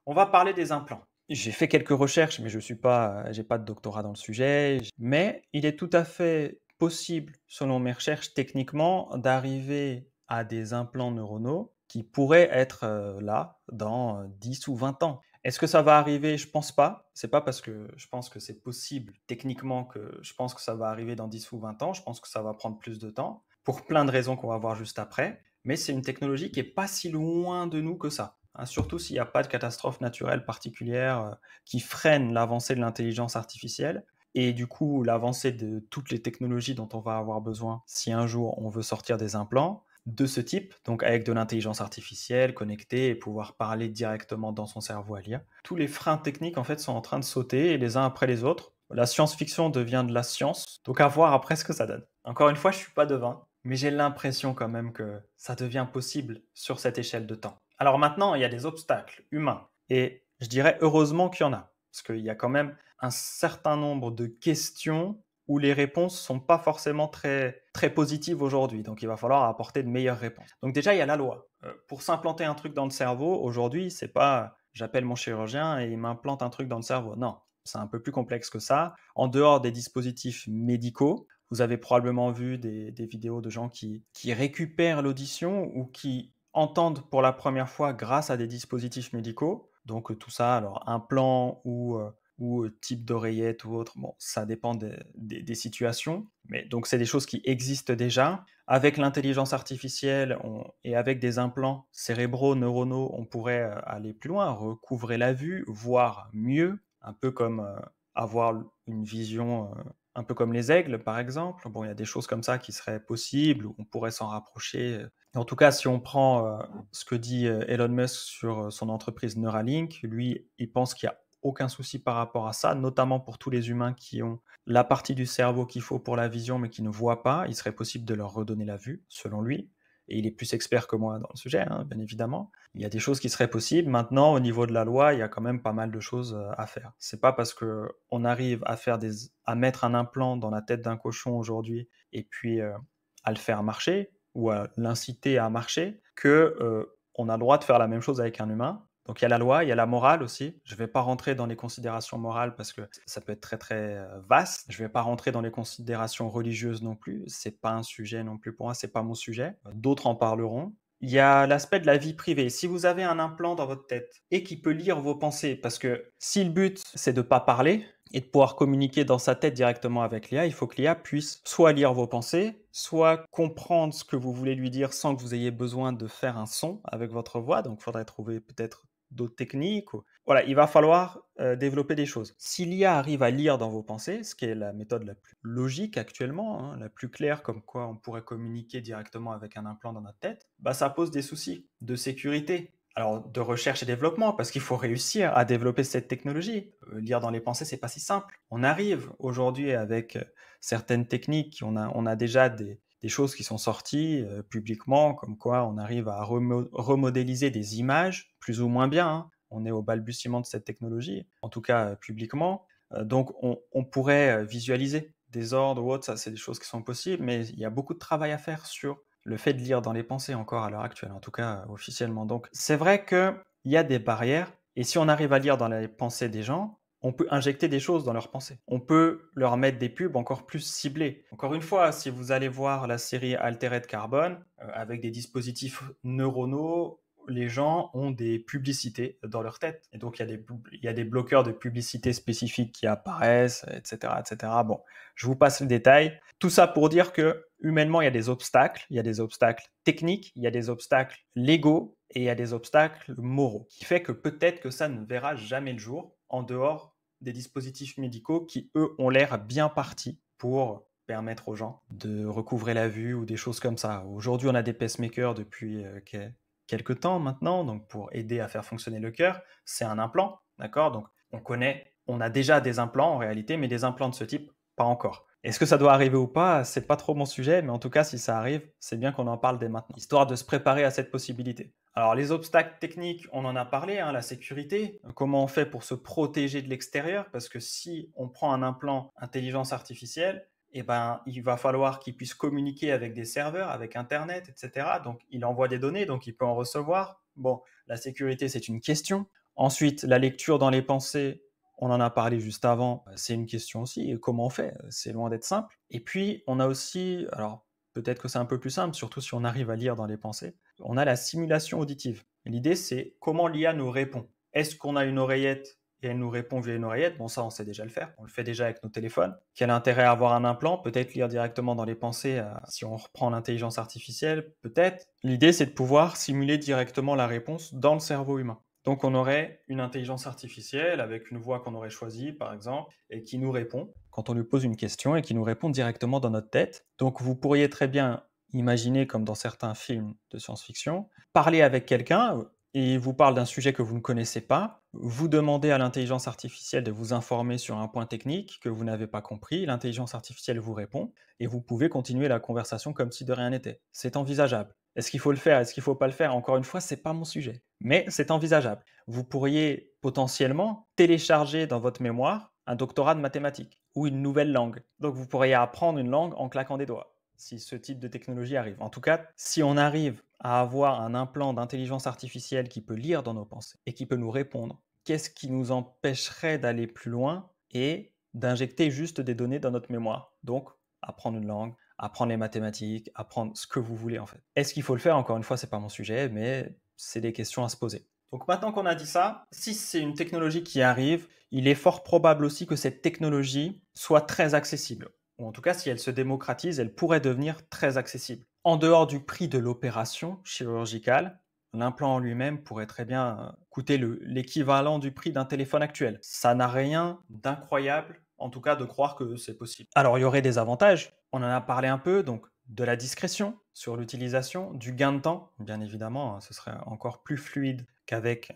On va parler des implants. J'ai fait quelques recherches, mais je suis pas, j'ai pas de doctorat dans le sujet. Mais il est tout à fait possible, selon mes recherches, techniquement, d'arriver à des implants neuronaux qui pourraient être là dans 10 ou 20 ans. Est-ce que ça va arriver? Je pense pas. C'est pas parce que je pense que c'est possible techniquement que je pense que ça va arriver dans 10 ou 20 ans. Je pense que ça va prendre plus de temps pour plein de raisons qu'on va voir juste après. Mais c'est une technologie qui est pas si loin de nous que ça, hein, surtout s'il n'y a pas de catastrophe naturelle particulière qui freine l'avancée de l'intelligence artificielle et du coup l'avancée de toutes les technologies dont on va avoir besoin si un jour on veut sortir des implants de ce type, donc avec de l'intelligence artificielle connectée et pouvoir parler directement dans son cerveau à l'IA. Tous les freins techniques en fait sont en train de sauter et les uns après les autres. La science-fiction devient de la science, donc à voir après ce que ça donne. Encore une fois, je suis pas devin, mais j'ai l'impression quand même que ça devient possible sur cette échelle de temps. Alors maintenant, il y a des obstacles humains, et je dirais heureusement qu'il y en a, parce qu'il y a quand même un certain nombre de questions où les réponses sont pas forcément très positives aujourd'hui, donc il va falloir apporter de meilleures réponses. Donc déjà, il y a la loi. Pour s'implanter un truc dans le cerveau, aujourd'hui, c'est pas j'appelle mon chirurgien et il m'implante un truc dans le cerveau. Non, c'est un peu plus complexe que ça. En dehors des dispositifs médicaux, vous avez probablement vu des vidéos de gens qui récupèrent l'audition ou qui entendent pour la première fois grâce à des dispositifs médicaux. Donc tout ça, alors implant ou type d'oreillette ou autre, bon, ça dépend des situations. Mais donc c'est des choses qui existent déjà. Avec l'intelligence artificielle et avec des implants cérébraux, neuronaux, on pourrait aller plus loin, recouvrer la vue, voir mieux, un peu comme avoir une vision un peu comme les aigles, par exemple. Bon, il y a des choses comme ça qui seraient possibles, où on pourrait s'en rapprocher. En tout cas, si on prend ce que dit Elon Musk sur son entreprise Neuralink, lui, il pense qu'il n'y a aucun souci par rapport à ça, notamment pour tous les humains qui ont la partie du cerveau qu'il faut pour la vision, mais qui ne voient pas. Il serait possible de leur redonner la vue, selon lui. Et il est plus expert que moi dans le sujet, hein, bien évidemment. Il y a des choses qui seraient possibles. Maintenant, au niveau de la loi, il y a quand même pas mal de choses à faire. C'est pas parce que on arrive à mettre un implant dans la tête d'un cochon aujourd'hui et puis à le faire marcher ou à l'inciter à marcher que on a le droit de faire la même chose avec un humain. Donc il y a la loi, il y a la morale aussi. Je ne vais pas rentrer dans les considérations morales parce que ça peut être très vaste. Je ne vais pas rentrer dans les considérations religieuses non plus. C'est pas un sujet non plus pour moi, c'est pas mon sujet. D'autres en parleront. Il y a l'aspect de la vie privée. Si vous avez un implant dans votre tête et qui peut lire vos pensées, parce que si le but c'est de ne pas parler et de pouvoir communiquer dans sa tête directement avec l'IA, il faut que l'IA puisse soit lire vos pensées, soit comprendre ce que vous voulez lui dire sans que vous ayez besoin de faire un son avec votre voix. Donc il faudrait trouver peut-être d'autres techniques. Voilà, il va falloir développer des choses. Si l'IA arrive à lire dans vos pensées, ce qui est la méthode la plus logique actuellement, hein, la plus claire, comme quoi on pourrait communiquer directement avec un implant dans notre tête, bah, ça pose des soucis de sécurité. Alors, de recherche et développement, parce qu'il faut réussir à développer cette technologie. Lire dans les pensées, c'est pas si simple. On arrive aujourd'hui avec certaines techniques, on a déjà des choses qui sont sorties publiquement, comme quoi on arrive à remodéliser des images, plus ou moins bien, hein. On est au balbutiement de cette technologie, en tout cas publiquement. Donc on pourrait visualiser des ordres ou autres, ça c'est des choses qui sont possibles, mais il y a beaucoup de travail à faire sur le fait de lire dans les pensées encore à l'heure actuelle, en tout cas officiellement. Donc c'est vrai qu'il y a des barrières, et si on arrive à lire dans les pensées des gens, on peut injecter des choses dans leurs pensées. On peut leur mettre des pubs encore plus ciblées. Encore une fois, si vous allez voir la série Altered Carbon, avec des dispositifs neuronaux, les gens ont des publicités dans leur tête. Et donc, il y a des bloqueurs de publicité spécifiques qui apparaissent, etc., etc. Bon, je vous passe le détail. Tout ça pour dire que, humainement, il y a des obstacles. Il y a des obstacles techniques, il y a des obstacles légaux et il y a des obstacles moraux. Qui fait que peut-être que ça ne verra jamais le jour en dehors des dispositifs médicaux qui, eux, ont l'air bien partis pour permettre aux gens de recouvrer la vue ou des choses comme ça. Aujourd'hui, on a des pacemakers depuis quelques temps maintenant, donc pour aider à faire fonctionner le cœur, c'est un implant, d'accord? Donc on a déjà des implants en réalité, mais des implants de ce type, pas encore. Est-ce que ça doit arriver ou pas? C'est pas trop mon sujet, mais en tout cas, si ça arrive, c'est bien qu'on en parle dès maintenant, histoire de se préparer à cette possibilité. Alors, les obstacles techniques, on en a parlé, hein, la sécurité. Comment on fait pour se protéger de l'extérieur? Parce que si on prend un implant intelligence artificielle, eh ben, il va falloir qu'il puisse communiquer avec des serveurs, avec Internet, etc. Donc, il envoie des données, donc il peut en recevoir. Bon, la sécurité, c'est une question. Ensuite, la lecture dans les pensées, on en a parlé juste avant, c'est une question aussi, et comment on fait? C'est loin d'être simple. Et puis, on a aussi, alors peut-être que c'est un peu plus simple, surtout si on arrive à lire dans les pensées, on a la simulation auditive. L'idée, c'est comment l'IA nous répond. Est-ce qu'on a une oreillette et elle nous répond via une oreillette? Bon, ça, on sait déjà le faire. On le fait déjà avec nos téléphones. Quel intérêt à avoir un implant? Peut-être lire directement dans les pensées, si on reprend l'intelligence artificielle, peut-être. L'idée, c'est de pouvoir simuler directement la réponse dans le cerveau humain. Donc, on aurait une intelligence artificielle avec une voix qu'on aurait choisie, par exemple, et qui nous répond quand on lui pose une question et qui nous répond directement dans notre tête. Donc, vous pourriez très bien imaginer, comme dans certains films de science-fiction, parler avec quelqu'un et il vous parle d'un sujet que vous ne connaissez pas. Vous demandez à l'intelligence artificielle de vous informer sur un point technique que vous n'avez pas compris. L'intelligence artificielle vous répond et vous pouvez continuer la conversation comme si de rien n'était. C'est envisageable. Est-ce qu'il faut le faire? Est-ce qu'il ne faut pas le faire? Encore une fois, ce n'est pas mon sujet. Mais c'est envisageable. Vous pourriez potentiellement télécharger dans votre mémoire un doctorat de mathématiques ou une nouvelle langue. Donc vous pourriez apprendre une langue en claquant des doigts, si ce type de technologie arrive. En tout cas, si on arrive à avoir un implant d'intelligence artificielle qui peut lire dans nos pensées et qui peut nous répondre, qu'est-ce qui nous empêcherait d'aller plus loin et d'injecter juste des données dans notre mémoire? Donc, apprendre une langue, apprendre les mathématiques, apprendre ce que vous voulez en fait. Est-ce qu'il faut le faire? Encore une fois, c'est pas mon sujet, mais c'est des questions à se poser. Donc maintenant qu'on a dit ça, si c'est une technologie qui arrive, il est fort probable aussi que cette technologie soit très accessible. Ou en tout cas, si elle se démocratise, elle pourrait devenir très accessible. En dehors du prix de l'opération chirurgicale, l'implant en lui-même pourrait très bien coûter l'équivalent du prix d'un téléphone actuel. Ça n'a rien d'incroyable, en tout cas de croire que c'est possible. Alors il y aurait des avantages, on en a parlé un peu, donc de la discrétion sur l'utilisation, du gain de temps, bien évidemment, ce serait encore plus fluide qu'avec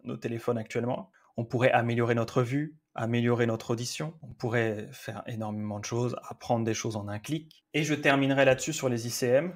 nos téléphones actuellement. On pourrait améliorer notre vue, améliorer notre audition, on pourrait faire énormément de choses, apprendre des choses en un clic. Et je terminerai là-dessus sur les ICM.